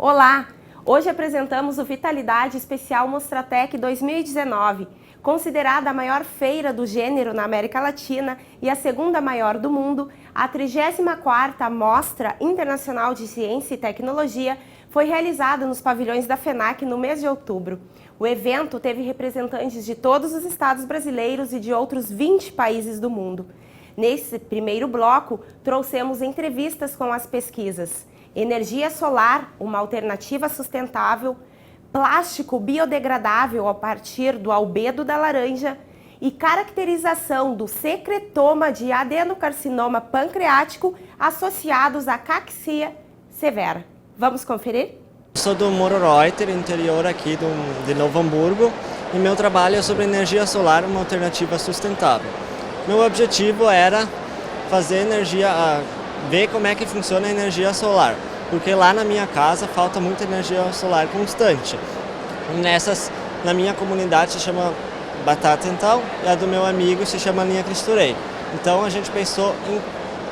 Olá! Hoje apresentamos o Vitalidade Especial Mostratec 2019, considerada a maior feira do gênero na América Latina e a segunda maior do mundo. A 34ª Mostra Internacional de Ciência e Tecnologia foi realizada nos pavilhões da FENAC no mês de outubro. O evento teve representantes de todos os estados brasileiros e de outros 20 países do mundo. Nesse primeiro bloco, trouxemos entrevistas com as pesquisas energia solar, uma alternativa sustentável, plástico biodegradável a partir do albedo da laranja e caracterização do secretoma de adenocarcinoma pancreático associados à caquexia severa. Vamos conferir? Sou do Moro Reuter, interior aqui de Novo Hamburgo, e meu trabalho é sobre energia solar, uma alternativa sustentável. Meu objetivo era fazer ver como é que funciona a energia solar, porque lá na minha casa falta muita energia solar constante. Na minha comunidade se chama Batatental e a do meu amigo se chama Linha Cristo Rei. Então a gente pensou em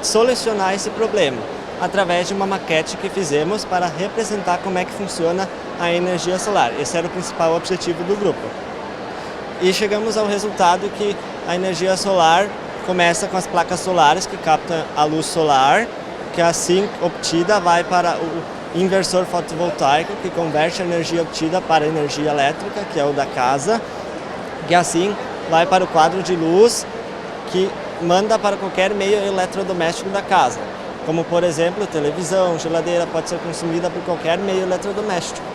solucionar esse problema através de uma maquete que fizemos para representar como é que funciona a energia solar. Esse era o principal objetivo do grupo. E chegamos ao resultado que a energia solar começa com as placas solares que captam a luz solar, que assim obtida vai para o inversor fotovoltaico, que converte a energia obtida para a energia elétrica, que é o da casa, que assim vai para o quadro de luz, que manda para qualquer meio eletrodoméstico da casa, como por exemplo televisão, geladeira, pode ser consumida por qualquer meio eletrodoméstico.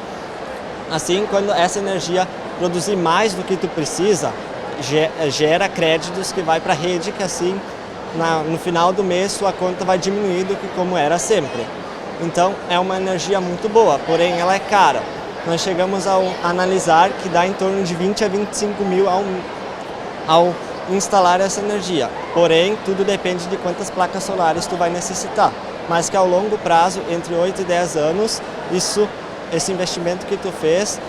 Assim, quando essa energia produzir mais do que tu precisa, gera créditos que vai para a rede, que assim no final do mês sua conta vai diminuir do que como era sempre. Então é uma energia muito boa, porém ela é cara. Nós chegamos a analisar que dá em torno de 20 a 25 mil ao instalar essa energia. Porém, tudo depende de quantas placas solares tu vai necessitar. Mas que ao longo prazo, entre 8 e 10 anos, esse investimento que tu fez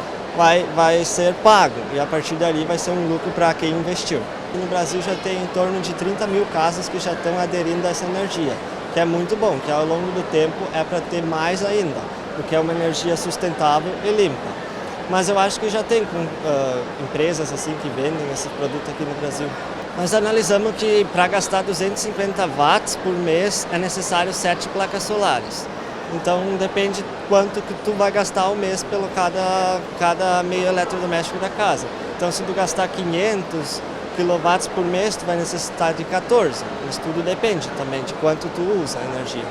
vai ser pago e a partir dali vai ser um lucro para quem investiu. No Brasil já tem em torno de 30 mil casas que já estão aderindo a essa energia, que é muito bom, que ao longo do tempo é para ter mais ainda, porque é uma energia sustentável e limpa. Mas eu acho que já tem empresas assim que vendem esse produto aqui no Brasil. Nós analisamos que para gastar 250 watts por mês é necessário 7 placas solares. Então depende quanto que tu vai gastar ao mês pelo cada meio eletrodoméstico da casa. Então se tu gastar 500 kW por mês, tu vai necessitar de 14. Isso tudo depende também de quanto tu usa a energia.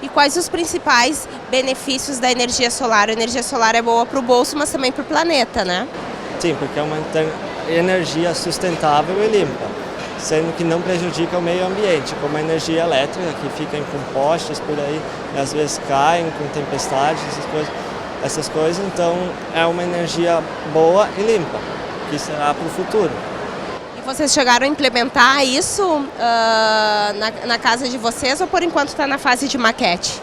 E quais os principais benefícios da energia solar? A energia solar é boa para o bolso, mas também para o planeta, né? Sim, porque é uma energia sustentável e limpa, sendo que não prejudica o meio ambiente, como a energia elétrica, que fica em compostos por aí, e às vezes caem com tempestades, essas coisas. Então é uma energia boa e limpa, que será para o futuro. E vocês chegaram a implementar isso na casa de vocês ou por enquanto está na fase de maquete?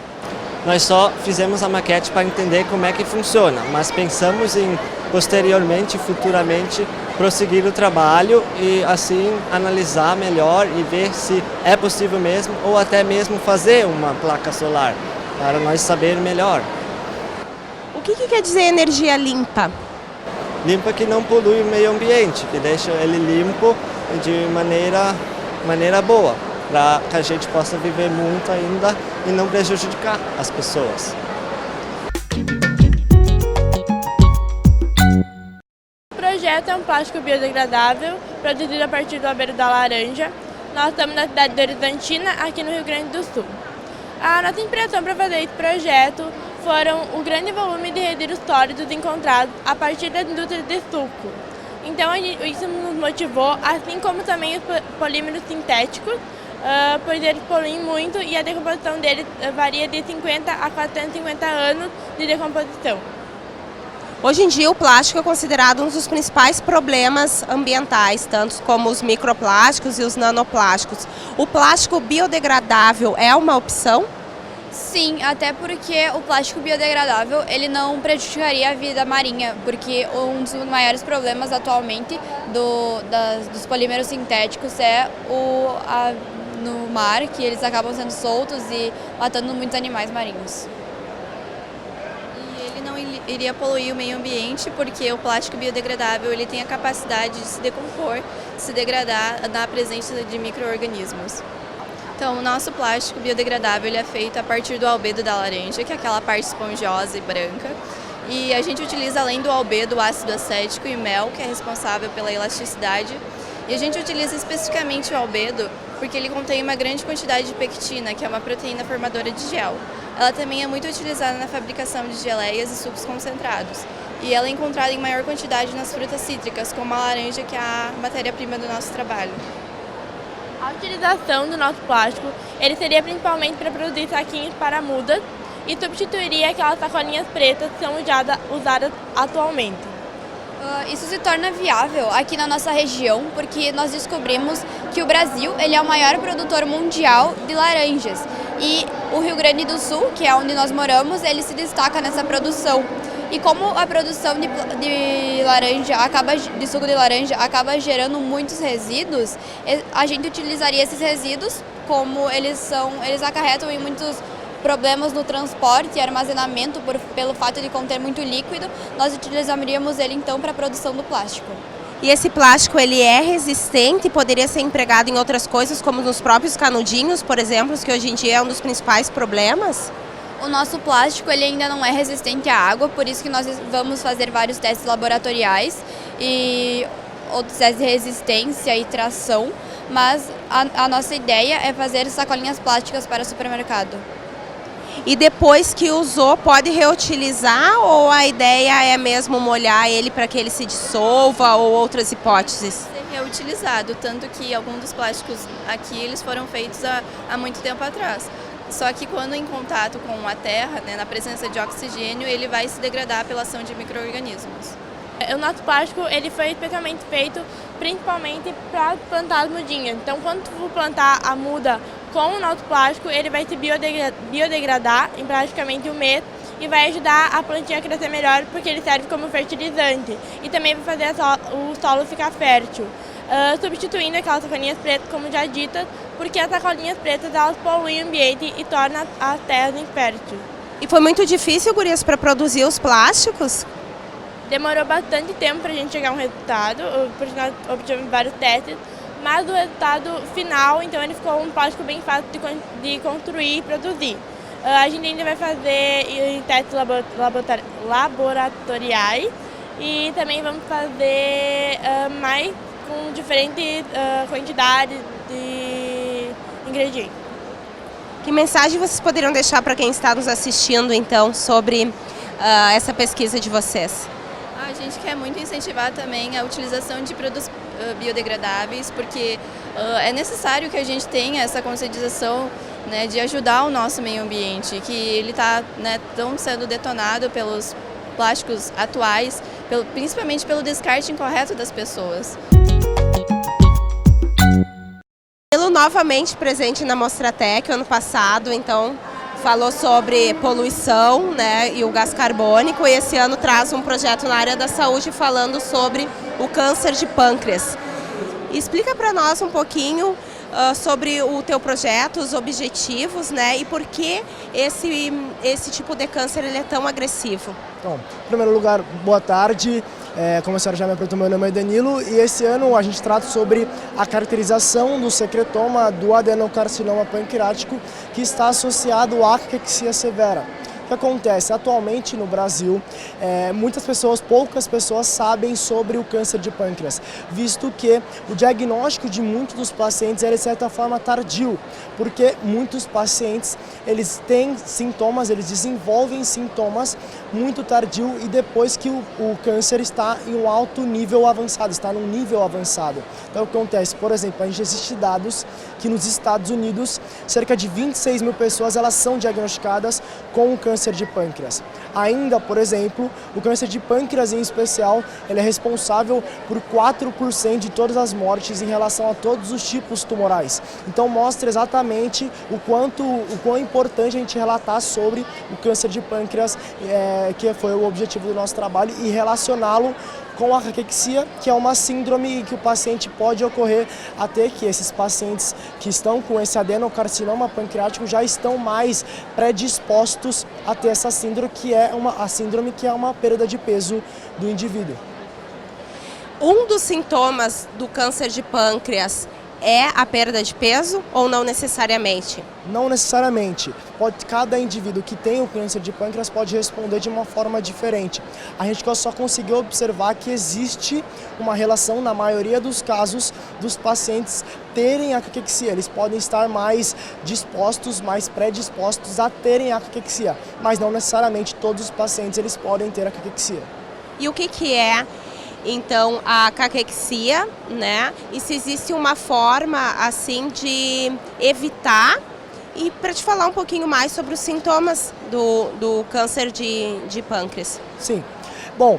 Nós só fizemos a maquete para entender como é que funciona, mas pensamos em posteriormente, futuramente, prosseguir o trabalho e assim analisar melhor e ver se é possível mesmo ou até mesmo fazer uma placa solar, para nós saber melhor. O que quer dizer energia limpa? Limpa que não polui o meio ambiente, que deixa ele limpo de maneira boa, para que a gente possa viver muito ainda e não prejudicar as pessoas. O projeto é um plástico biodegradável produzido a partir do albedo da laranja. Nós estamos na cidade de Horizontina, aqui no Rio Grande do Sul. A nossa inspiração para fazer esse projeto foram o grande volume de resíduos sólidos encontrados a partir das indústrias de suco. Então isso nos motivou, assim como também os polímeros sintéticos, pois eles poluem muito e a decomposição deles varia de 50 a 450 anos de decomposição. Hoje em dia o plástico é considerado um dos principais problemas ambientais, tanto como os microplásticos e os nanoplásticos. O plástico biodegradável é uma opção? Sim, até porque o plástico biodegradável ele não prejudicaria a vida marinha, porque um dos maiores problemas atualmente dos polímeros sintéticos é no mar, que eles acabam sendo soltos e matando muitos animais marinhos. iria poluir o meio ambiente, porque o plástico biodegradável ele tem a capacidade de se decompor, se degradar na presença de micro-organismos. Então, o nosso plástico biodegradável ele é feito a partir do albedo da laranja, que é aquela parte esponjosa e branca. E a gente utiliza, além do albedo, ácido acético e mel, que é responsável pela elasticidade. E a gente utiliza especificamente o albedo porque ele contém uma grande quantidade de pectina, que é uma proteína formadora de gel. Ela também é muito utilizada na fabricação de geleias e sucos concentrados. E ela é encontrada em maior quantidade nas frutas cítricas, como a laranja, que é a matéria-prima do nosso trabalho. A utilização do nosso plástico ele seria principalmente para produzir saquinhos para mudas e substituiria aquelas sacolinhas pretas que são usadas atualmente. Isso se torna viável aqui na nossa região porque nós descobrimos que o Brasil ele é o maior produtor mundial de laranjas e o Rio Grande do Sul, que é onde nós moramos, ele se destaca nessa produção. E como a produção de laranja de suco de laranja acaba gerando muitos resíduos, a gente utilizaria esses resíduos, como eles acarretam em muitos problemas no transporte e armazenamento pelo fato de conter muito líquido, nós utilizaríamos ele então para a produção do plástico. E esse plástico ele é resistente, poderia ser empregado em outras coisas, como nos próprios canudinhos, por exemplo, que hoje em dia é um dos principais problemas? O nosso plástico ele ainda não é resistente à água, por isso que nós vamos fazer vários testes laboratoriais e outros testes de resistência e tração, mas a nossa ideia é fazer sacolinhas plásticas para o supermercado. E depois que usou, pode reutilizar ou a ideia é mesmo molhar ele para que ele se dissolva ou outras hipóteses? Ser reutilizado, tanto que alguns dos plásticos aqui eles foram feitos há muito tempo atrás. Só que quando em contato com a terra, né, na presença de oxigênio, ele vai se degradar pela ação de micro-organismos. O nosso plástico ele foi especialmente feito principalmente para plantar as mudinhas. Então, quando tu for plantar a muda com o nosso plástico, ele vai se biodegradar em praticamente um mês e vai ajudar a plantinha a crescer melhor porque ele serve como fertilizante e também vai fazer o solo ficar fértil. Substituindo aquelas sacolinhas pretas, como já dita, porque as sacolinhas pretas elas poluem o ambiente e tornam as terras inférteis. E foi muito difícil, gurias, para produzir os plásticos? Demorou bastante tempo para a gente chegar a um resultado, porque nós obtivemos vários testes, mas o resultado final, então ele ficou um plástico bem fácil de construir e produzir. A gente ainda vai fazer testes laboratoriais e também vamos fazer mais com diferentes quantidades de ingredientes. Que mensagem vocês poderiam deixar para quem está nos assistindo, então, sobre essa pesquisa de vocês? A gente quer muito incentivar também a utilização de produtos biodegradáveis, porque é necessário que a gente tenha essa conscientização, né, de ajudar o nosso meio ambiente, que ele está, né, tão sendo detonado pelos plásticos atuais, principalmente pelo descarte incorreto das pessoas. Novamente presente na Mostratec ano passado, então falou sobre poluição, né, e o gás carbônico, e esse ano traz um projeto na área da saúde falando sobre o câncer de pâncreas. Explica para nós um pouquinho sobre o teu projeto, os objetivos, né, e por que esse tipo de câncer ele é tão agressivo. Então, em primeiro lugar, boa tarde. Como a senhora já me apresentou, meu nome é Danilo e esse ano a gente trata sobre a caracterização do secretoma do adenocarcinoma pancreático que está associado à caquexia severa. O que acontece? Atualmente no Brasil, poucas pessoas sabem sobre o câncer de pâncreas, visto que o diagnóstico de muitos dos pacientes é de certa forma tardio, porque muitos pacientes eles têm sintomas, eles desenvolvem sintomas muito tardio e depois que o câncer está em um alto nível avançado, está num nível avançado. Então o que acontece? Por exemplo, a gente existe dados que nos Estados Unidos, cerca de 26 mil pessoas elas são diagnosticadas com o câncer de pâncreas. Ainda, por exemplo, o câncer de pâncreas em especial, ele é responsável por 4% de todas as mortes em relação a todos os tipos tumorais. Então mostra exatamente o quão importante a gente relatar sobre o câncer de pâncreas, que foi o objetivo do nosso trabalho, e relacioná-lo com a caquexia, que é uma síndrome que o paciente pode ocorrer até que esses pacientes que estão com esse adenocarcinoma pancreático já estão mais predispostos a ter essa síndrome, que é uma perda de peso do indivíduo. Um dos sintomas do câncer de pâncreas é a perda de peso ou não necessariamente? Não necessariamente. Cada indivíduo que tem o câncer de pâncreas pode responder de uma forma diferente. A gente só conseguiu observar que existe uma relação, na maioria dos casos, dos pacientes terem a caquexia. Eles podem estar mais dispostos, mais predispostos a terem a caquexia, mas não necessariamente todos os pacientes eles podem ter a caquexia. E o que é então a caquexia, né? E se existe uma forma assim de evitar, e para te falar um pouquinho mais sobre os sintomas do câncer de pâncreas. Sim. Bom,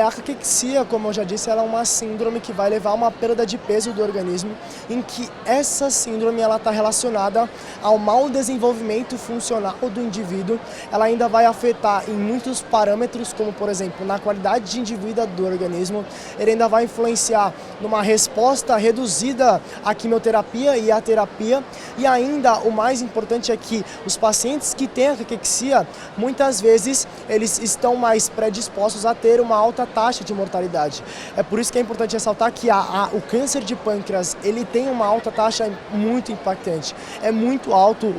a caquexia, como eu já disse, ela é uma síndrome que vai levar a uma perda de peso do organismo, em que essa síndrome está relacionada ao mau desenvolvimento funcional do indivíduo. Ela ainda vai afetar em muitos parâmetros, como por exemplo, na qualidade de vida do organismo. Ele ainda vai influenciar numa resposta reduzida à quimioterapia e à terapia. E ainda o mais importante é que os pacientes que têm a caquexia, muitas vezes eles estão mais predispostos a ter uma alta taxa de mortalidade. É por isso que é importante ressaltar que o câncer de pâncreas ele tem uma alta taxa muito impactante. É muito alto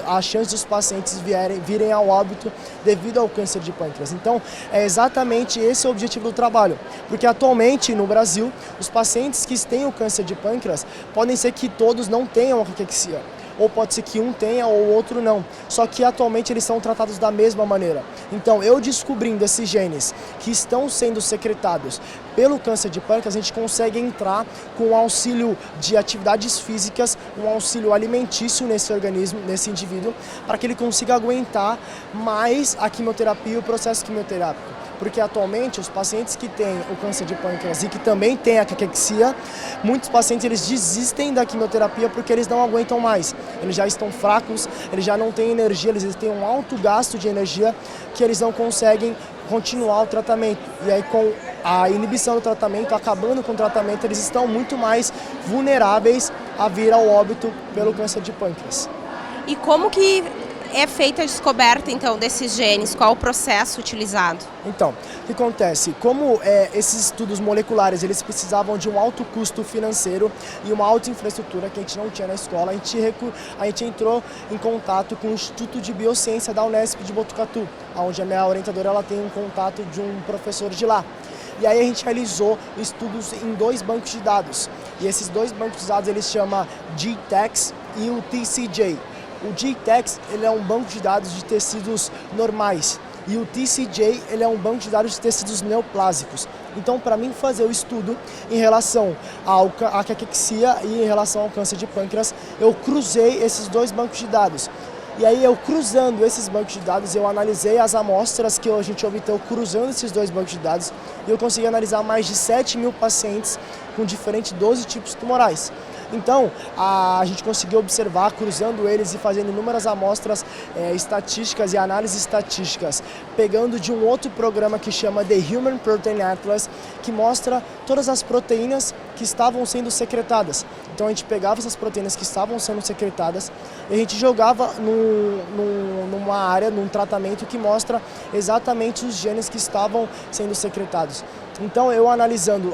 a chance dos pacientes virem ao óbito devido ao câncer de pâncreas. Então, é exatamente esse o objetivo do trabalho. Porque atualmente no Brasil, os pacientes que têm o câncer de pâncreas podem ser que todos não tenham a caquexia. Ou pode ser que um tenha ou o outro não. Só que atualmente eles são tratados da mesma maneira. Então, eu descobrindo esses genes que estão sendo secretados pelo câncer de pâncreas, a gente consegue entrar com o auxílio de atividades físicas, um auxílio alimentício nesse organismo, nesse indivíduo, para que ele consiga aguentar mais a quimioterapia e o processo quimioterápico. Porque atualmente os pacientes que têm o câncer de pâncreas e que também têm a caquexia, muitos pacientes eles desistem da quimioterapia porque eles não aguentam mais. Eles já estão fracos, eles já não têm energia, eles têm um alto gasto de energia que eles não conseguem continuar o tratamento. E aí com a inibição do tratamento, acabando com o tratamento, eles estão muito mais vulneráveis a vir ao óbito pelo câncer de pâncreas. E como que é feita a descoberta, então, desses genes? Qual o processo utilizado? Então, o que acontece? Como esses estudos moleculares, eles precisavam de um alto custo financeiro e uma alta infraestrutura que a gente não tinha na escola, a gente entrou em contato com o Instituto de Biociência da Unesp de Botucatu, onde a minha orientadora ela tem um contato de um professor de lá. E aí a gente realizou estudos em 2 bancos de dados. E esses 2 bancos de dados, eles chamam GTEx e o TCJ. O GTEx ele é um banco de dados de tecidos normais e o TCJ ele é um banco de dados de tecidos neoplásicos. Então, para mim fazer o estudo em relação à caquexia e em relação ao câncer de pâncreas, eu cruzei esses 2 bancos de dados. E aí eu cruzando esses bancos de dados, eu analisei as amostras que a gente obteve cruzando esses 2 bancos de dados e eu consegui analisar mais de 7.000 pacientes com diferentes 12 tipos tumorais. Então, a gente conseguiu observar, cruzando eles e fazendo inúmeras amostras estatísticas e análises estatísticas, pegando de um outro programa que chama The Human Protein Atlas, que mostra todas as proteínas que estavam sendo secretadas. Então a gente pegava essas proteínas que estavam sendo secretadas e a gente jogava numa área, num tratamento que mostra exatamente os genes que estavam sendo secretados. Então eu analisando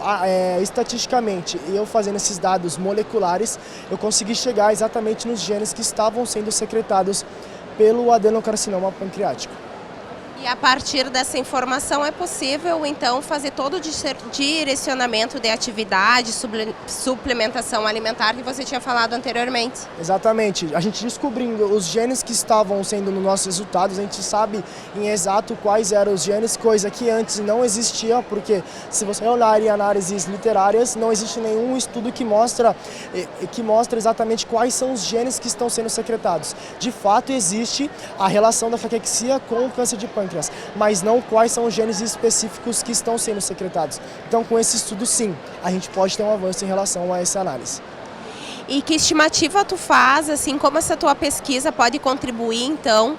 estatisticamente e eu fazendo esses dados moleculares, eu consegui chegar exatamente nos genes que estavam sendo secretados pelo adenocarcinoma pancreático. E a partir dessa informação é possível, então, fazer todo o direcionamento de atividade, suplementação alimentar que você tinha falado anteriormente. Exatamente. A gente descobrindo os genes que estavam sendo nos nossos resultados, a gente sabe em exato quais eram os genes, coisa que antes não existia, porque se você olhar em análises literárias, não existe nenhum estudo que mostra exatamente quais são os genes que estão sendo secretados. De fato, existe a relação da caquexia com o câncer de pâncreas, mas não quais são os genes específicos que estão sendo secretados. Então, com esse estudo, sim, a gente pode ter um avanço em relação a essa análise. E que estimativa tu faz, assim, como essa tua pesquisa pode contribuir, então,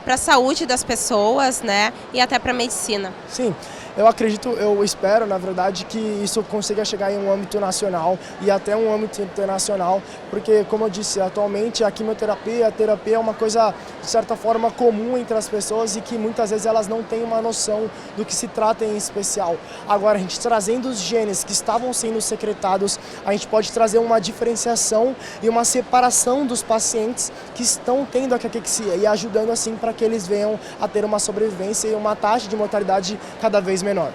para a saúde das pessoas, né, e até para a medicina? Sim, Eu acredito, eu espero, na verdade, que isso consiga chegar em um âmbito nacional e até um âmbito internacional, porque, como eu disse, atualmente a quimioterapia, a terapia é uma coisa, de certa forma, comum entre as pessoas e que muitas vezes elas não têm uma noção do que se trata em especial. Agora, a gente trazendo os genes que estavam sendo secretados, a gente pode trazer uma diferenciação e uma separação dos pacientes que estão tendo a caquexia e ajudando assim para que eles venham a ter uma sobrevivência e uma taxa de mortalidade cada vez menor.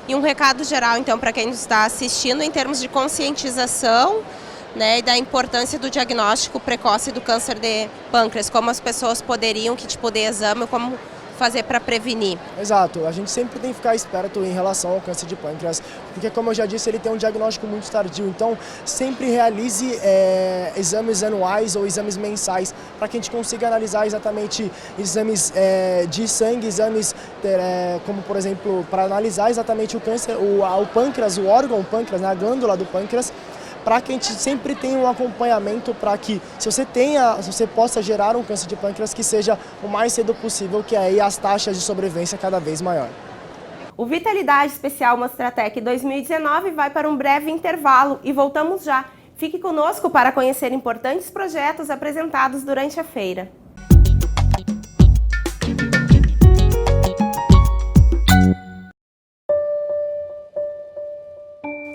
E um recado geral, então, para quem está assistindo em termos de conscientização, né, e da importância do diagnóstico precoce do câncer de pâncreas, como as pessoas poderiam, que tipo de exame, como fazer para prevenir. Exato, a gente sempre tem que ficar esperto em relação ao câncer de pâncreas, porque, como eu já disse, ele tem um diagnóstico muito tardio, então sempre realize exames anuais ou exames mensais para que a gente consiga analisar exatamente exames de sangue, exames como, por exemplo, para analisar exatamente o câncer, o pâncreas, o órgão pâncreas, né, a glândula do pâncreas, para que a gente sempre tenha um acompanhamento para que, se você possa gerar um câncer de pâncreas, que seja o mais cedo possível, que aí as taxas de sobrevivência cada vez maior. O Vitalidade Especial Mostratec 2019 vai para um breve intervalo e voltamos já. Fique conosco para conhecer importantes projetos apresentados durante a feira.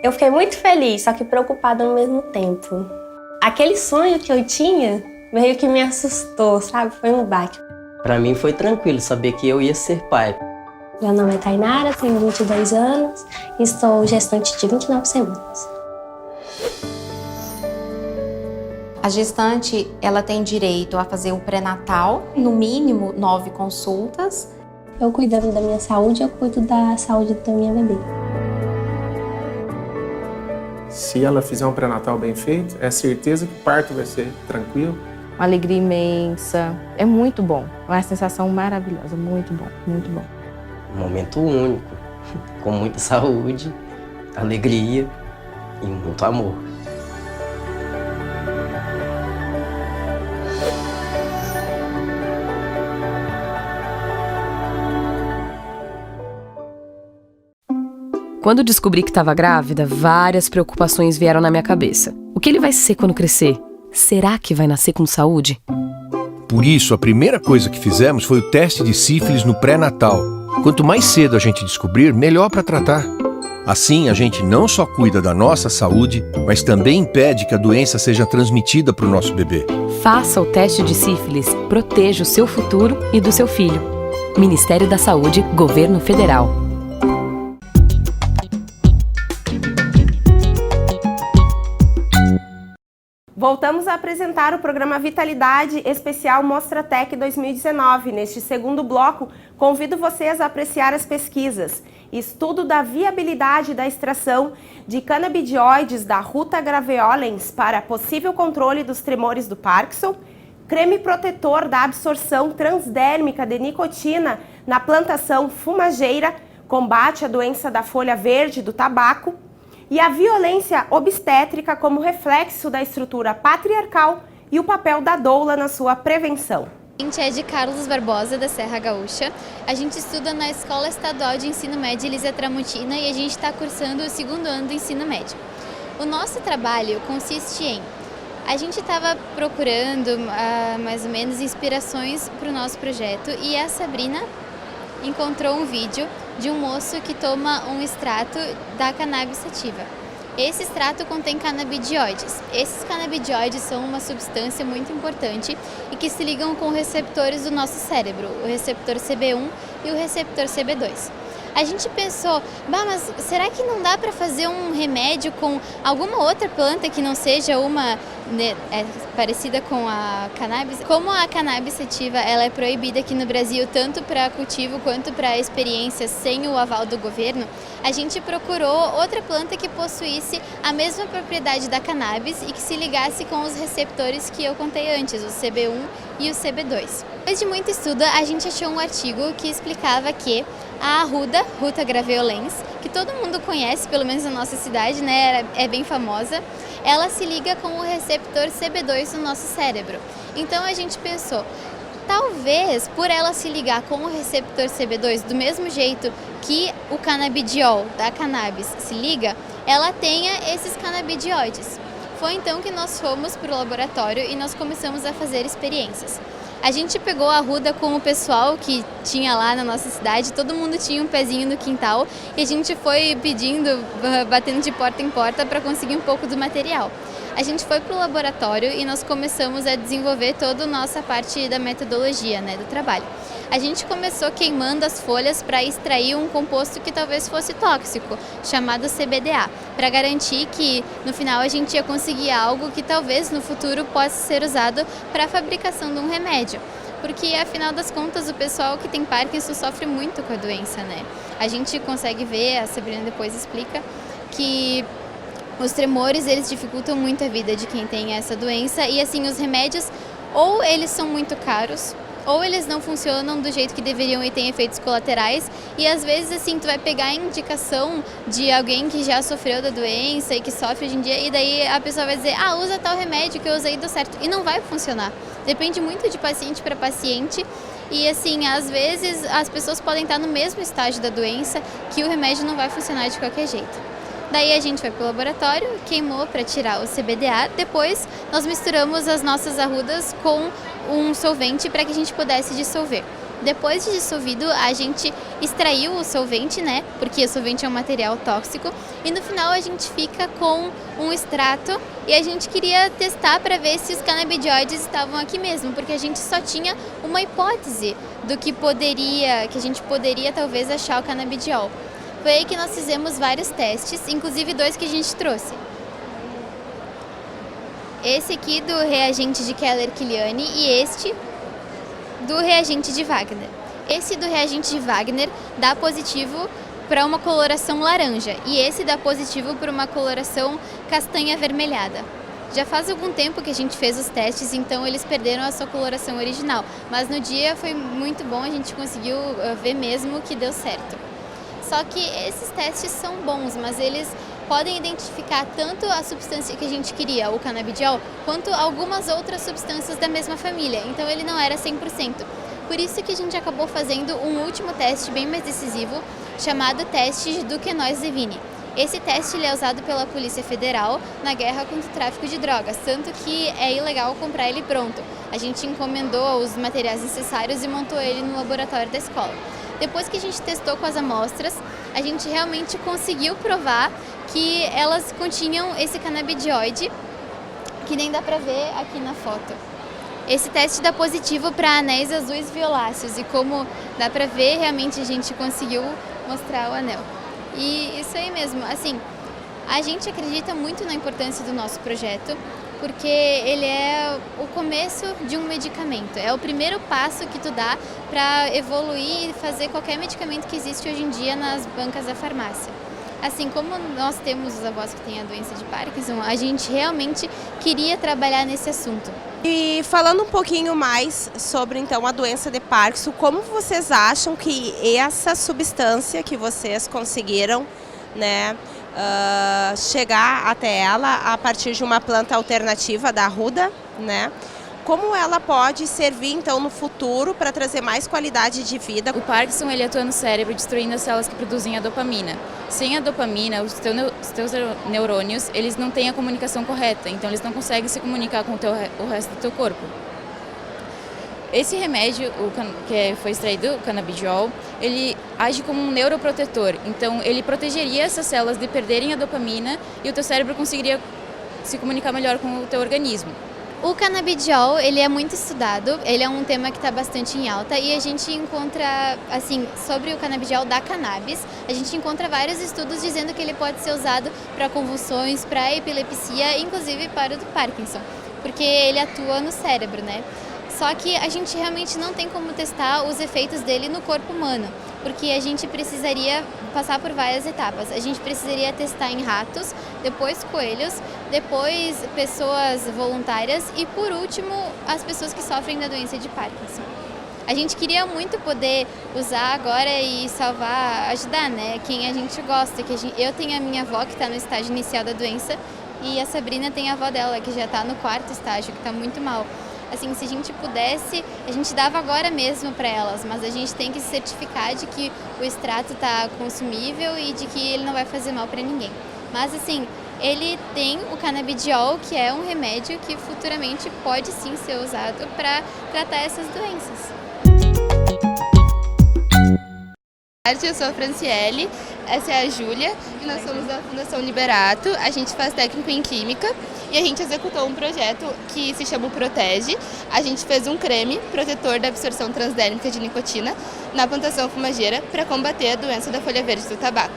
Eu fiquei muito feliz, só que preocupada ao mesmo tempo. Aquele sonho que eu tinha meio que me assustou, sabe? Foi um baque. Para mim foi tranquilo saber que eu ia ser pai. Meu nome é Tainara, tenho 22 anos e estou gestante de 29 semanas. A gestante, ela tem direito a fazer o pré-natal, no mínimo 9 consultas. Eu cuidando da minha saúde, eu cuido da saúde da minha bebê. Se ela fizer um pré-natal bem feito, é certeza que o parto vai ser tranquilo. Uma alegria imensa, é muito bom, uma sensação maravilhosa, muito bom, muito bom. Um momento único, com muita saúde, alegria e muito amor. Quando descobri que estava grávida, várias preocupações vieram na minha cabeça. O que ele vai ser quando crescer? Será que vai nascer com saúde? Por isso, a primeira coisa que fizemos foi o teste de sífilis no pré-natal. Quanto mais cedo a gente descobrir, melhor para tratar. Assim, a gente não só cuida da nossa saúde, mas também impede que a doença seja transmitida para o nosso bebê. Faça o teste de sífilis, proteja o seu futuro e do seu filho. Ministério da Saúde, Governo Federal. Voltamos a apresentar o programa Vitalidade Especial Mostratec 2019. Neste segundo bloco, convido vocês a apreciar as pesquisas. Estudo da viabilidade da extração de canabidioides da ruta graveolens para possível controle dos tremores do Parkinson, creme protetor da absorção transdérmica de nicotina na plantação fumageira, combate à doença da folha verde do tabaco, e a violência obstétrica como reflexo da estrutura patriarcal e o papel da doula na sua prevenção. A gente é de Carlos Barbosa, da Serra Gaúcha. A gente estuda na Escola Estadual de Ensino Médio Elisa Tramontina e a gente está cursando o 2º ano do ensino médio. O nosso trabalho consiste em... A gente estava procurando mais ou menos inspirações para o nosso projeto e a Sabrina encontrou um vídeo de um moço que toma um extrato da cannabis sativa. Esse extrato contém canabidioides. Esses canabidioides são uma substância muito importante e que se ligam com receptores do nosso cérebro, o receptor CB1 e o receptor CB2. A gente pensou, mas será que não dá para fazer um remédio com alguma outra planta que não seja uma parecida com a cannabis? Como a cannabis sativa ela é proibida aqui no Brasil, tanto para cultivo quanto para experiências sem o aval do governo, a gente procurou outra planta que possuísse a mesma propriedade da cannabis e que se ligasse com os receptores que eu contei antes, o CB1 e o CB2. Depois de muito estudo, a gente achou um artigo que explicava que a ruta graveolens, que todo mundo conhece, pelo menos na nossa cidade, né, é bem famosa, ela se liga com o receptor CB2 no nosso cérebro. Então a gente pensou, talvez por ela se ligar com o receptor CB2 do mesmo jeito que o canabidiol da cannabis se liga, ela tenha esses canabidioides. Foi então que nós fomos para o laboratório e nós começamos a fazer experiências. A gente pegou a arruda com o pessoal que tinha lá na nossa cidade, todo mundo tinha um pezinho no quintal e a gente foi pedindo, batendo de porta em porta para conseguir um pouco do material. A gente foi para o laboratório e nós começamos a desenvolver toda a nossa parte da metodologia, né, do trabalho. A gente começou queimando as folhas para extrair um composto que talvez fosse tóxico, chamado CBDA, para garantir que no final a gente ia conseguir algo que talvez no futuro possa ser usado para a fabricação de um remédio. Porque afinal das contas o pessoal que tem Parkinson sofre muito com a doença, né? A gente consegue ver, a Sabrina depois explica, que os tremores eles dificultam muito a vida de quem tem essa doença e assim os remédios ou eles são muito caros ou eles não funcionam do jeito que deveriam e têm efeitos colaterais e às vezes assim tu vai pegar a indicação de alguém que já sofreu da doença e que sofre hoje em dia e daí a pessoa vai dizer, usa tal remédio que eu usei e deu certo e não vai funcionar. Depende muito de paciente para paciente e assim, às vezes as pessoas podem estar no mesmo estágio da doença que o remédio não vai funcionar de qualquer jeito. Daí a gente foi para o laboratório, queimou para tirar o CBDA, depois nós misturamos as nossas arrudas com um solvente para que a gente pudesse dissolver. Depois de dissolvido, a gente extraiu o solvente, né? Porque o solvente é um material tóxico. E no final a gente fica com um extrato e a gente queria testar para ver se os canabidioides estavam aqui mesmo, porque a gente só tinha uma hipótese do que a gente poderia talvez achar o canabidiol. Foi aí que nós fizemos vários testes, inclusive 2 que a gente trouxe. Esse aqui do reagente de Keller-Kiliani e este do reagente de Wagner. Esse do reagente de Wagner dá positivo para uma coloração laranja e esse dá positivo para uma coloração castanha avermelhada. Já faz algum tempo que a gente fez os testes, então eles perderam a sua coloração original, mas no dia foi muito bom, a gente conseguiu ver mesmo que deu certo. Só que esses testes são bons, mas eles podem identificar tanto a substância que a gente queria, o canabidiol, quanto algumas outras substâncias da mesma família. Então ele não era 100%. Por isso que a gente acabou fazendo um último teste bem mais decisivo, chamado teste de Duquesnoy-Zevine. Esse teste ele é usado pela Polícia Federal na guerra contra o tráfico de drogas, tanto que é ilegal comprar ele pronto. A gente encomendou os materiais necessários e montou ele no laboratório da escola. Depois que a gente testou com as amostras, a gente realmente conseguiu provar que elas continham esse canabidioide, que nem dá pra ver aqui na foto. Esse teste dá positivo para anéis azuis violáceos e como dá pra ver, realmente a gente conseguiu mostrar o anel. E isso aí mesmo, assim, a gente acredita muito na importância do nosso projeto, porque ele é o começo de um medicamento, é o primeiro passo que tu dá para evoluir e fazer qualquer medicamento que existe hoje em dia nas bancas da farmácia. Assim como nós temos os avós que têm a doença de Parkinson, a gente realmente queria trabalhar nesse assunto. E falando um pouquinho mais sobre então a doença de Parkinson, como vocês acham que essa substância que vocês conseguiram, né, chegar até ela a partir de uma planta alternativa da arruda, né? Como ela pode servir então no futuro para trazer mais qualidade de vida? O Parkinson ele atua no cérebro destruindo as células que produzem a dopamina. Sem a dopamina, os teus neurônios eles não têm a comunicação correta, então eles não conseguem se comunicar com o resto do teu corpo. Esse remédio, que foi extraído, o canabidiol, ele age como um neuroprotetor, então ele protegeria essas células de perderem a dopamina e o teu cérebro conseguiria se comunicar melhor com o teu organismo. O canabidiol, ele é muito estudado, ele é um tema que está bastante em alta e a gente encontra, assim, sobre o canabidiol da cannabis, a gente encontra vários estudos dizendo que ele pode ser usado para convulsões, para epilepsia, inclusive para o do Parkinson, porque ele atua no cérebro, né? Só que a gente realmente não tem como testar os efeitos dele no corpo humano, porque a gente precisaria passar por várias etapas. A gente precisaria testar em ratos, depois coelhos, depois pessoas voluntárias e, por último, as pessoas que sofrem da doença de Parkinson. A gente queria muito poder usar agora e salvar, ajudar, né? Quem a gente gosta. Eu tenho a minha avó que está no estágio inicial da doença e a Sabrina tem a avó dela que já está no 4º estágio, que está muito mal. Assim, se a gente pudesse, a gente dava agora mesmo para elas, mas a gente tem que se certificar de que o extrato está consumível e de que ele não vai fazer mal para ninguém. Mas assim, ele tem o canabidiol, que é um remédio que futuramente pode sim ser usado para tratar essas doenças. Eu sou a Franciele, essa é a Júlia e nós somos da Fundação Liberato. A gente faz técnico em Química e a gente executou um projeto que se chama Protege. A gente fez um creme protetor da absorção transdérmica de nicotina na plantação fumageira para combater a doença da folha verde do tabaco.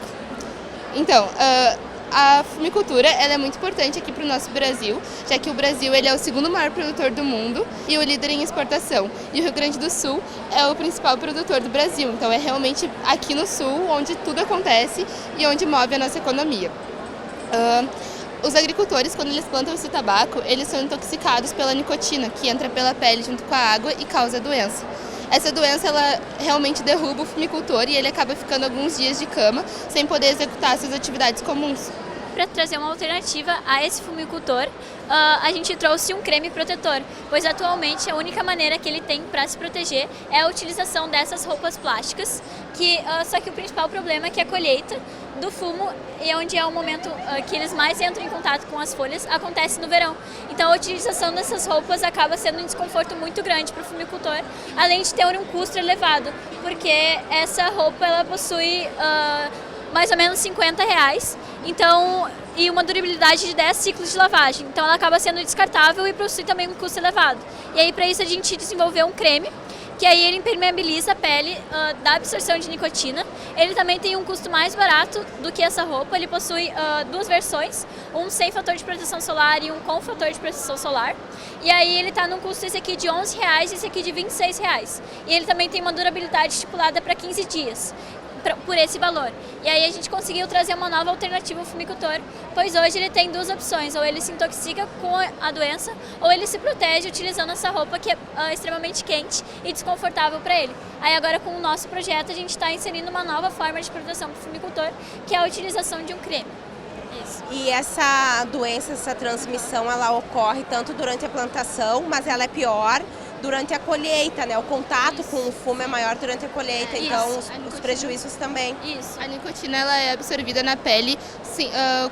Então, a fumicultura ela é muito importante aqui para o nosso Brasil, já que o Brasil ele é o segundo maior produtor do mundo e o líder em exportação. E o Rio Grande do Sul é o principal produtor do Brasil, então é realmente aqui no Sul onde tudo acontece e onde move a nossa economia. Os agricultores, quando eles plantam esse tabaco, eles são intoxicados pela nicotina, que entra pela pele junto com a água e causa doença. Essa doença ela realmente derruba o fumicultor e ele acaba ficando alguns dias de cama sem poder executar suas atividades comuns. Para trazer uma alternativa a esse fumicultor, a gente trouxe um creme protetor, pois atualmente a única maneira que ele tem para se proteger é a utilização dessas roupas plásticas, só que o principal problema é que a colheita do fumo, e onde é o momento que eles mais entram em contato com as folhas, acontece no verão. Então a utilização dessas roupas acaba sendo um desconforto muito grande para o fumicultor, além de ter um custo elevado, porque essa roupa ela possui mais ou menos R$50, então, e uma durabilidade de 10 ciclos de lavagem. Então ela acaba sendo descartável e possui também um custo elevado. E aí para isso a gente desenvolveu um creme, que aí ele impermeabiliza a pele da absorção de nicotina. Ele também tem um custo mais barato do que essa roupa, ele possui duas versões, um sem fator de proteção solar e um com fator de proteção solar. E aí ele está num custo esse aqui de R$11 e esse aqui de R$26. E ele também tem uma durabilidade estipulada para 15 dias. Por esse valor. E aí a gente conseguiu trazer uma nova alternativa ao fumicultor, pois hoje ele tem duas opções, ou ele se intoxica com a doença, ou ele se protege utilizando essa roupa que é extremamente quente e desconfortável para ele. Aí agora com o nosso projeto a gente está inserindo uma nova forma de proteção para o fumicultor, que é a utilização de um creme. Isso. E essa doença, essa transmissão, ela ocorre tanto durante a plantação, mas ela é pior durante a colheita, né? O contato com o fumo é maior durante a colheita, então os prejuízos também. Isso. A nicotina ela é absorvida na pele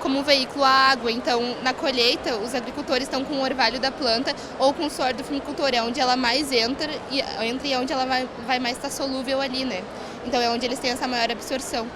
como um veículo à água, então na colheita os agricultores estão com o orvalho da planta ou com o suor do fumicultor, é onde ela mais entra e é onde ela vai mais estar solúvel ali, né? Então é onde eles têm essa maior absorção.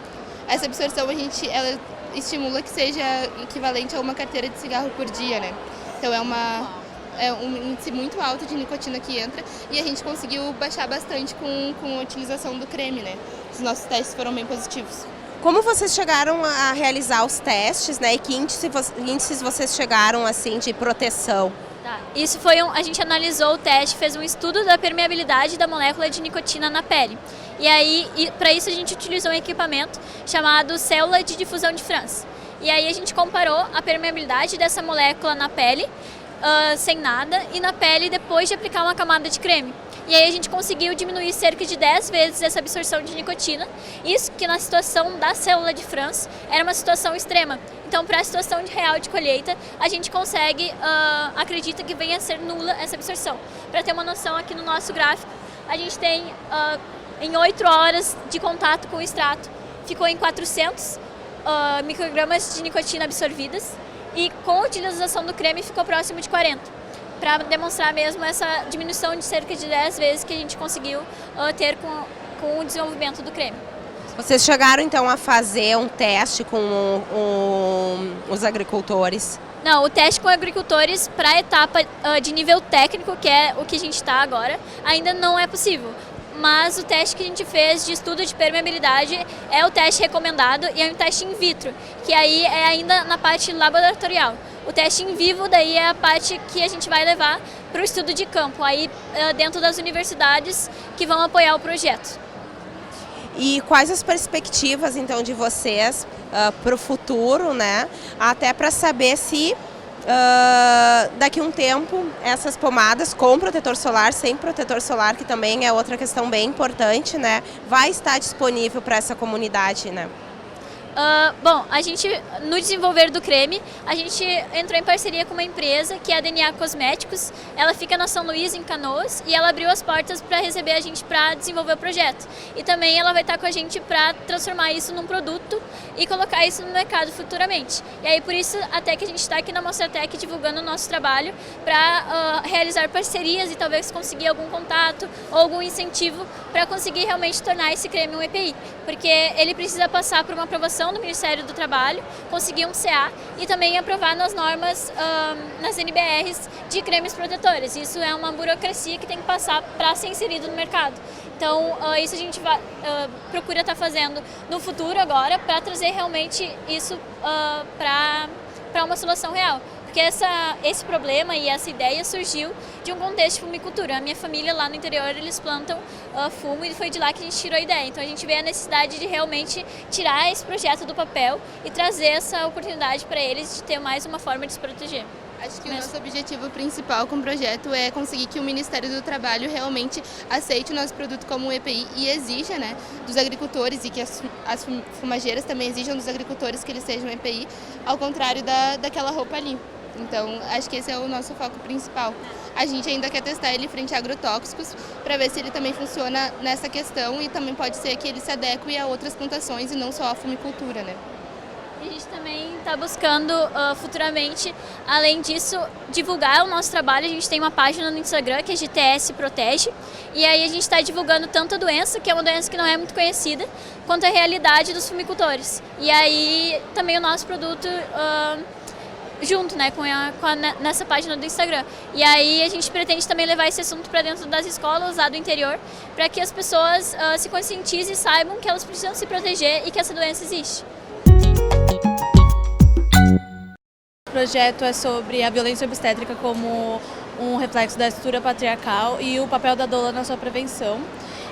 Essa absorção ela estimula que seja equivalente a uma carteira de cigarro por dia, né? Então é um índice muito alto de nicotina que entra e a gente conseguiu baixar bastante com a utilização do creme, né? Os nossos testes foram bem positivos. Como vocês chegaram a realizar os testes, né? E que índices vocês chegaram, assim, de proteção? Tá. Isso foi a gente analisou o teste, fez um estudo da permeabilidade da molécula de nicotina na pele. E aí, para isso a gente utilizou um equipamento chamado célula de difusão de Franz. E aí a gente comparou a permeabilidade dessa molécula na pele, sem nada, e na pele depois de aplicar uma camada de creme. E aí a gente conseguiu diminuir cerca de 10 vezes essa absorção de nicotina, isso que na situação da célula de Franz era uma situação extrema. Então para a situação real de colheita, a gente consegue, acredita que venha a ser nula essa absorção. Para ter uma noção, aqui no nosso gráfico, a gente tem em 8 horas de contato com o extrato, ficou em 400 microgramas de nicotina absorvidas, e com a utilização do creme ficou próximo de 40, para demonstrar mesmo essa diminuição de cerca de 10 vezes que a gente conseguiu ter com o desenvolvimento do creme. Vocês chegaram então a fazer um teste com os agricultores? Não, o teste com agricultores para a etapa de nível técnico, que é o que a gente está agora, ainda não é possível. Mas o teste que a gente fez de estudo de permeabilidade é o teste recomendado e é um teste in vitro, que aí é ainda na parte laboratorial. O teste in vivo daí é a parte que a gente vai levar para o estudo de campo, aí dentro das universidades que vão apoiar o projeto. E quais as perspectivas então de vocês para o futuro, né? Até para saber se daqui a um tempo essas pomadas com protetor solar, sem protetor solar, que também é outra questão bem importante, né, vai estar disponível para essa comunidade, né? Bom, a gente, no desenvolver do creme, a gente entrou em parceria com uma empresa que é a DNA Cosméticos. Ela fica na São Luís, em Canoas, e ela abriu as portas para receber a gente para desenvolver o projeto. E também ela vai estar com a gente para transformar isso num produto e colocar isso no mercado futuramente. E aí, por isso, até que a gente está aqui na Mostratec divulgando o nosso trabalho para realizar parcerias e talvez conseguir algum contato ou algum incentivo para conseguir realmente tornar esse creme um EPI. Porque ele precisa passar por uma aprovação do Ministério do Trabalho, conseguir um CA e também aprovar nas normas, nas NBRs de cremes protetores. Isso é uma burocracia que tem que passar para ser inserido no mercado. Então, isso a gente procura estar fazendo no futuro agora para trazer realmente isso para uma solução real. Porque esse problema e essa ideia surgiu de um contexto de fumicultura. A minha família lá no interior, eles plantam fumo e foi de lá que a gente tirou a ideia. Então a gente vê a necessidade de realmente tirar esse projeto do papel e trazer essa oportunidade para eles de ter mais uma forma de se proteger. Acho que o nosso objetivo principal com o projeto é conseguir que o Ministério do Trabalho realmente aceite o nosso produto como um EPI e exija, né, dos agricultores, e que as fumageiras também exijam dos agricultores que eles sejam EPI, ao contrário daquela roupa ali. Então, acho que esse é o nosso foco principal. A gente ainda quer testar ele frente a agrotóxicos para ver se ele também funciona nessa questão, e também pode ser que ele se adeque a outras plantações e não só a fumicultura, né? A gente também está buscando futuramente, além disso, divulgar o nosso trabalho. A gente tem uma página no Instagram que é GTS Protege, e aí a gente está divulgando tanto a doença, que é uma doença que não é muito conhecida, quanto a realidade dos fumicultores. E aí também o nosso produto junto, né, nessa página do Instagram. E aí a gente pretende também levar esse assunto para dentro das escolas lá do interior, para que as pessoas se conscientizem e saibam que elas precisam se proteger e que essa doença existe. O projeto é sobre a violência obstétrica como um reflexo da estrutura patriarcal e o papel da doula na sua prevenção.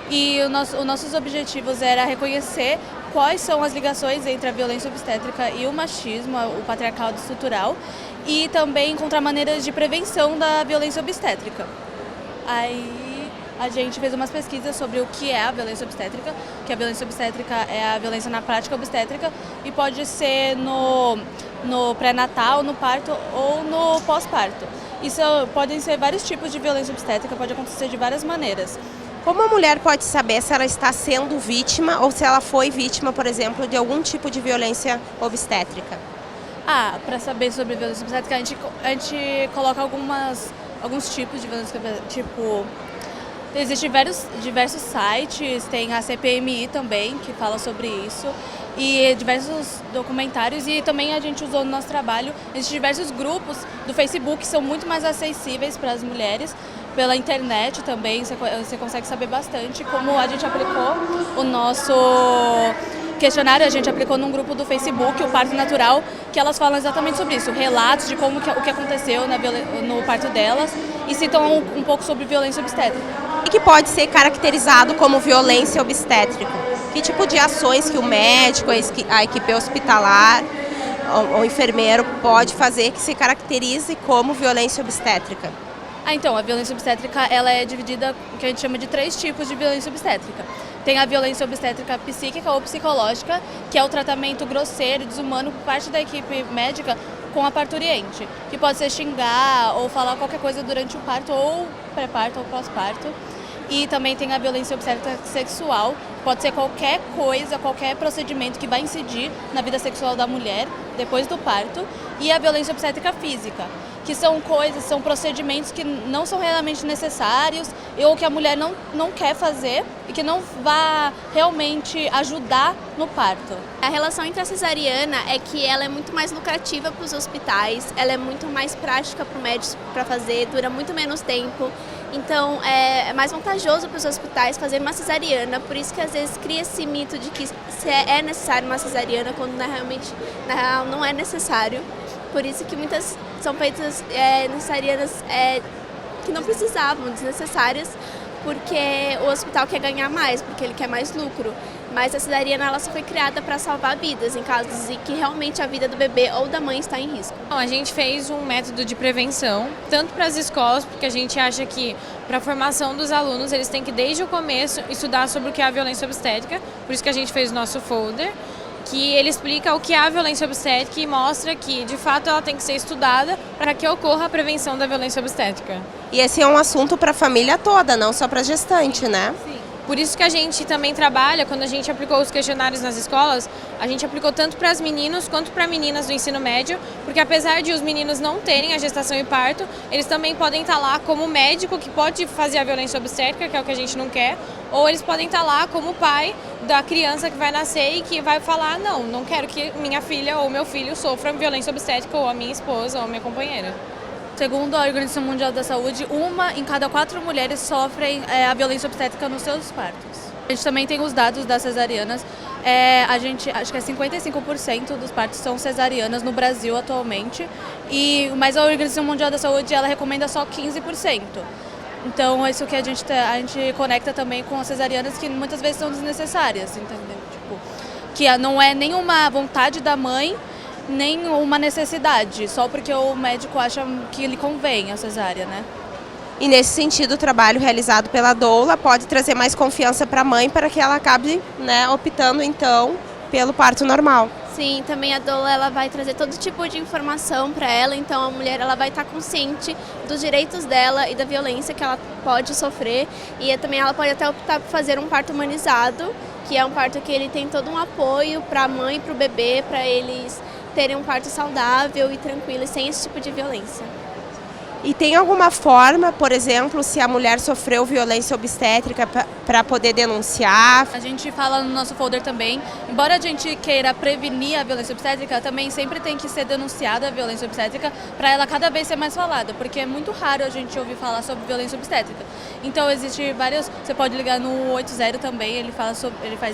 E os nossos objetivos era reconhecer quais são as ligações entre a violência obstétrica e o machismo, o patriarcal estrutural, e também encontrar maneiras de prevenção da violência obstétrica. Aí a gente fez umas pesquisas sobre o que é a violência obstétrica, que a violência obstétrica é a violência na prática obstétrica e pode ser no pré-natal, no parto ou no pós-parto. Isso podem ser vários tipos de violência obstétrica, pode acontecer de várias maneiras. Como a mulher pode saber se ela está sendo vítima ou se ela foi vítima, por exemplo, de algum tipo de violência obstétrica? Para saber sobre violência obstétrica, a gente coloca alguns tipos de violência, tipo... Existem diversos sites, tem a CPMI também, que fala sobre isso, e diversos documentários, e também a gente usou no nosso trabalho, existem diversos grupos do Facebook que são muito mais acessíveis para as mulheres, pela internet também, você consegue saber bastante como a gente aplicou o nosso questionário, a gente aplicou num grupo do Facebook, o Parto Natural, que elas falam exatamente sobre isso, relatos de como o que aconteceu no parto delas, e citam um pouco sobre violência obstétrica. E que pode ser caracterizado como violência obstétrica? Que tipo de ações que o médico, a equipe hospitalar ou enfermeiro pode fazer que se caracterize como violência obstétrica? Então, a violência obstétrica ela é dividida, que a gente chama de 3 tipos de violência obstétrica. Tem a violência obstétrica psíquica ou psicológica, que é o tratamento grosseiro e desumano por parte da equipe médica com a parturiente, que pode ser xingar ou falar qualquer coisa durante o parto, ou pré-parto ou pós-parto. E também tem a violência obstétrica sexual, pode ser qualquer coisa, qualquer procedimento que vai incidir na vida sexual da mulher depois do parto. E a violência obstétrica física, que são procedimentos que não são realmente necessários ou que a mulher não quer fazer e que não vai realmente ajudar no parto. A relação entre a cesariana é que ela é muito mais lucrativa para os hospitais, ela é muito mais prática para o médico para fazer, dura muito menos tempo. Então é mais vantajoso para os hospitais fazer uma cesariana, por isso que às vezes cria esse mito de que é necessário uma cesariana, quando na real não é necessário. Por isso que muitas são feitas cesarianas que não precisavam, desnecessárias, porque o hospital quer ganhar mais, porque ele quer mais lucro. Mas a cesariana ela só foi criada para salvar vidas, em casos em que realmente a vida do bebê ou da mãe está em risco. A gente fez um método de prevenção, tanto para as escolas, porque a gente acha que para a formação dos alunos eles têm que desde o começo estudar sobre o que é a violência obstétrica, por isso que a gente fez o nosso folder. que ele explica o que é a violência obstétrica e mostra que, de fato, ela tem que ser estudada para que ocorra a prevenção da violência obstétrica. E esse é um assunto para a família toda, não só para a gestante, né? Sim. Por isso que a gente também trabalha, quando a gente aplicou os questionários nas escolas, a gente aplicou tanto para os meninos quanto para meninas do ensino médio, porque apesar de os meninos não terem a gestação e parto, eles também podem estar lá como médico que pode fazer a violência obstétrica, que é o que a gente não quer, ou eles podem estar lá como pai da criança que vai nascer e que vai falar, não quero que minha filha ou meu filho sofram violência obstétrica, ou a minha esposa ou a minha companheira. Segundo a Organização Mundial da Saúde, 1 em cada 4 mulheres sofrem a violência obstétrica nos seus partos. A gente também tem os dados das cesarianas. Acho que é 55% dos partos são cesarianas no Brasil atualmente, mas a Organização Mundial da Saúde ela recomenda só 15%. Então, isso que a gente conecta também com as cesarianas que muitas vezes são desnecessárias, entendeu? Tipo, que não é nenhuma vontade da mãe, nem uma necessidade, só porque o médico acha que lhe convém a cesárea, né? E nesse sentido, o trabalho realizado pela doula pode trazer mais confiança para a mãe para que ela acabe, né, optando então pelo parto normal. Sim, também a doula ela vai trazer todo tipo de informação para ela, então a mulher ela vai estar consciente dos direitos dela e da violência que ela pode sofrer, e também ela pode até optar por fazer um parto humanizado, que é um parto que ele tem todo um apoio para a mãe e para o bebê, para eles terem um parto saudável e tranquilo e sem esse tipo de violência. E tem alguma forma, por exemplo, se a mulher sofreu violência obstétrica para poder denunciar? A gente fala no nosso folder também, embora a gente queira prevenir a violência obstétrica, também sempre tem que ser denunciada a violência obstétrica para ela cada vez ser mais falada, porque é muito raro a gente ouvir falar sobre violência obstétrica. Então existe várias, você pode ligar no 80 também, ele faz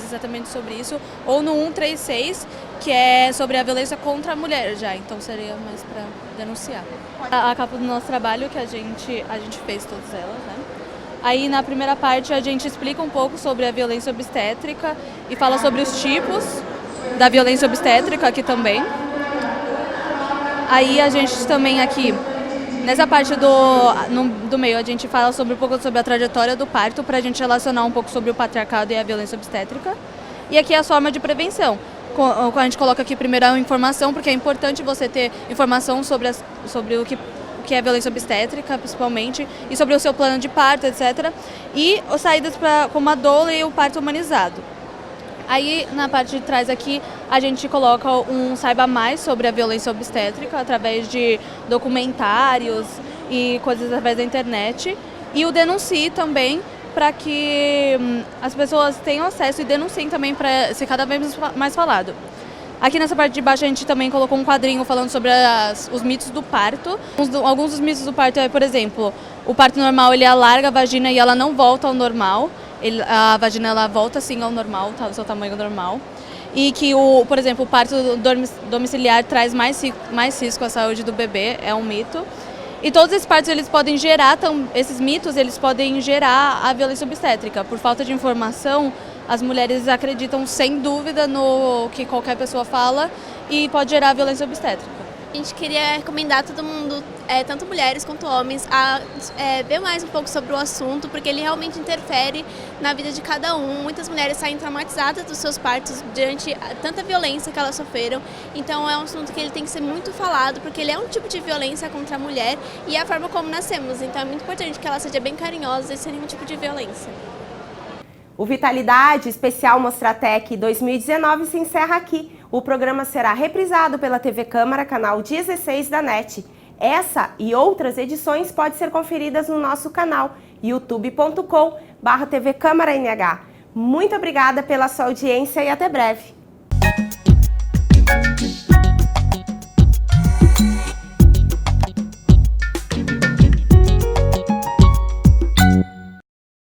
exatamente sobre isso, ou no 136, que é sobre a violência contra a mulher já, então seria mais para denunciar. A capa do nosso trabalho que a gente fez todas elas, né? Aí na primeira parte a gente explica um pouco sobre a violência obstétrica e fala sobre os tipos da violência obstétrica aqui também. Aí a gente também aqui, nessa parte do meio, a gente fala um pouco sobre a trajetória do parto para a gente relacionar um pouco sobre o patriarcado e a violência obstétrica. E aqui é a forma de prevenção. A gente coloca aqui primeiro a informação, porque é importante você ter informação sobre o que é violência obstétrica, principalmente, e sobre o seu plano de parto, etc. E as saídas como a doula e o parto humanizado. Aí, na parte de trás aqui, a gente coloca um saiba mais sobre a violência obstétrica, através de documentários e coisas através da internet. E o denuncie também, para que as pessoas tenham acesso e denunciem também para ser cada vez mais falado. Aqui nessa parte de baixo a gente também colocou um quadrinho falando sobre os mitos do parto. Alguns dos mitos do parto é, por exemplo, o parto normal ele alarga a vagina e ela não volta ao normal. A vagina ela volta sim ao normal, tá, ao seu tamanho normal. E que, por exemplo, o parto domiciliar traz mais risco à saúde do bebê, é um mito. E todos esses partos, esses mitos, eles podem gerar a violência obstétrica. Por falta de informação, as mulheres acreditam sem dúvida no que qualquer pessoa fala e pode gerar a violência obstétrica. A gente queria recomendar a todo mundo, tanto mulheres quanto homens, a ver mais um pouco sobre o assunto, porque ele realmente interfere na vida de cada um. Muitas mulheres saem traumatizadas dos seus partos diante tanta violência que elas sofreram. Então é um assunto que ele tem que ser muito falado, porque ele é um tipo de violência contra a mulher e é a forma como nascemos. Então é muito importante que ela seja bem carinhosa e sem nenhum tipo de violência. O Vitalidade Especial Mostratec 2019 se encerra aqui. O programa será reprisado pela TV Câmara, canal 16 da NET. Essa e outras edições podem ser conferidas no nosso canal youtube.com/TV Câmara NH. Muito obrigada pela sua audiência e até breve.